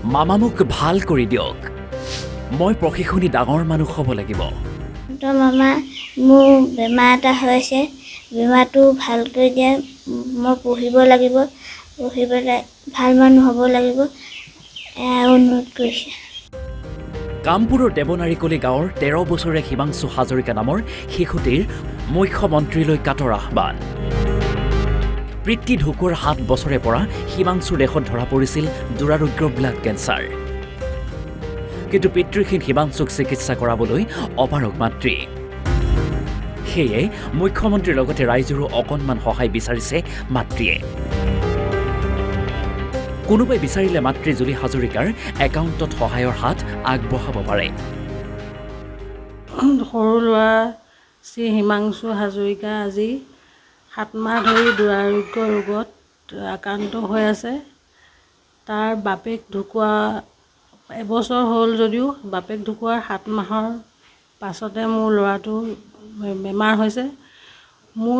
মামা মোক ভাল কৰি দিয়ক মই প্ৰশিক্ষণী ডাঙৰ মানুহ হ'ব লাগিব তো মামা মোৰ বেমাৰ এটা হৈছে বেমাৰটো ভাল কৰি দিয়া মই পঢ়িব লাগিব পঢ়িবলৈ ভাল মানুহ হ'ব লাগিব অনুৰোধ কৰিছে কামপুৰৰ দেৱনাৰীকলি গাঁৱৰ 13 বছৰীয়া হিমাংশু হাজৰিকা নামৰ শিশুটিৰ মুখ্যমন্ত্ৰীলৈ কাটৰ আহ্বান পিতৃ ঢুকুৱাৰ 7 বছৰে পৰা হিমাংশুৰ দেহত ধৰা পৰিছিল দুৰাৰোগ্য ব্লাড কেঞ্চাৰ কিন্তু পিতৃহীন হিমাংশুক চিকিৎসা কৰাবলৈ অপাৰগ মাতৃ সেয়ে মুখ্যমন্ত্ৰীৰ লগতে ৰাইজৰো অকণমান সহায় বিচাৰিছে মাতৃয়ে কোনোবাই বিচাৰিলে মাতৃ জুলি হাজৰিকাৰ একাউণ্টত সহায়ৰ হাত আগবঢ়াব পাৰে সৰু ল'ৰা শ্ৰী হিমাংশু হাজৰিকা আজি 7 মাহ ধৰি দুৰাৰোগ্য ৰোগত আক্ৰান্ত হৈ আছে তাৰ বাপেক ঢুকুৱা এবছৰ হ'ল যদিও বাপেক ঢুকুৱাৰ 7 মাহৰ পাছতে মোৰ ল'ৰাটো বেমাৰ হৈছে মোৰ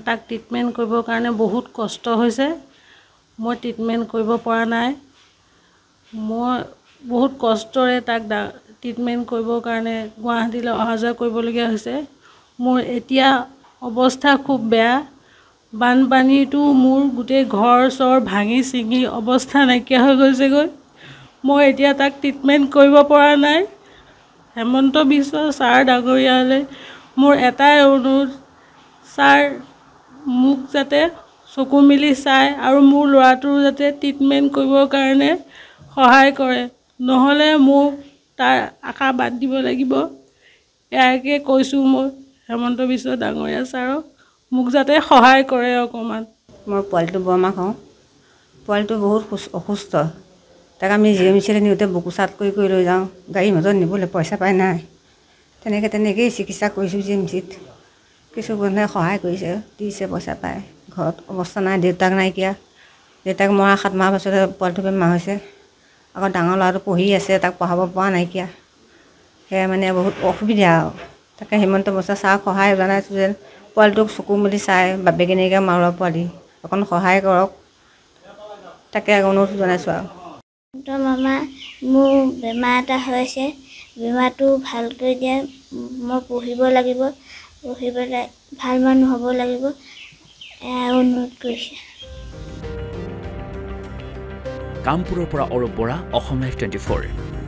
তাক ট্ৰিটমেণ্ট কৰিবৰ কাৰণে বহুত কষ্ট হৈছে মই ট্ৰিটমেণ্ট কৰিব পৰা নাই মই বহুত কষ্টৰে তাক ট্ৰিটমেণ্ট কৰিবৰ কাৰণে গুৱাহাটীলৈ অহা যোৱা কৰিবলগীয়া হৈছে মোৰ এতিয়া অৱস্থা খুব বেয়া বানপানীটো মোৰ গোটেই ঘৰ চৰ ভাঙি ছিঙি অৱস্থা নাইকিয়া হৈ গৈছেগৈ মই এতিয়া তাক ট্ৰিটমেণ্ট কৰিব পৰা নাই হেমন্ত বিশ্ব ছাৰ ডাঙৰীয়ালৈ মোৰ এটাই অনুৰোধ ছাৰ মোক যাতে চকু মেলি চাই আৰু মোৰ ল'ৰাটোৰ যাতে ট্ৰিটমেণ্ট কৰিবৰ কাৰণে সহায় কৰে নহ'লে মোক তাৰ আশা বাদ দিব লাগিব ইয়াকে কৈছোঁ মই হেমন্ত বিশ্ব ডাঙৰীয়া ছাৰক মোক যাতে সহায় কৰে অকণমান মই পোৱালিটো বৰমাক হওঁ পোৱালিটো বহুত অসুস্থ তাক আমি জিএমচিলৈ নিওঁতে বুকুচাত কৰি লৈ যাওঁ গাড়ী মটৰত নিবলৈ পইচা পাই নাই তেনেকৈয়ে চিকিৎসা কৰিছোঁ জিএমচিত কিছু মানুহে সহায় কৰিছে দিছে পইচা পায় ঘৰত অৱস্থা নাই দেউতাক নাইকিয়া দেউতাক মৰা 7 মাহ পাছতে পোৱালিটো বেমাৰ হৈছে আকৌ ডাঙৰ ল'ৰাটো পঢ়ি আছে তাক পঢ়াব পৰা নাইকিয়া সেয়া মানে বহুত অসুবিধা আৰু তাকে হিমন্ত বিশ্ব ছাৰক সহায় জনাইছোঁ যেন পোৱালিটোক চকু মেলি চাই বাপেকে নাইকিয়া মাৰোৱা পোৱালি অকণ সহায় কৰক তাকে অনুৰোধ জনাইছোঁ আৰু তো মামা মোৰ বেমাৰ এটা হৈছে বেমাৰটো ভাল কৰি দিয়া মই পঢ়িব লাগিব পঢ়িবলৈ ভাল মানুহ হ'ব লাগিব অনুৰোধ কৰিছে কামপুৰৰ পৰা অৰূপ বৰা অসম লাইভ 24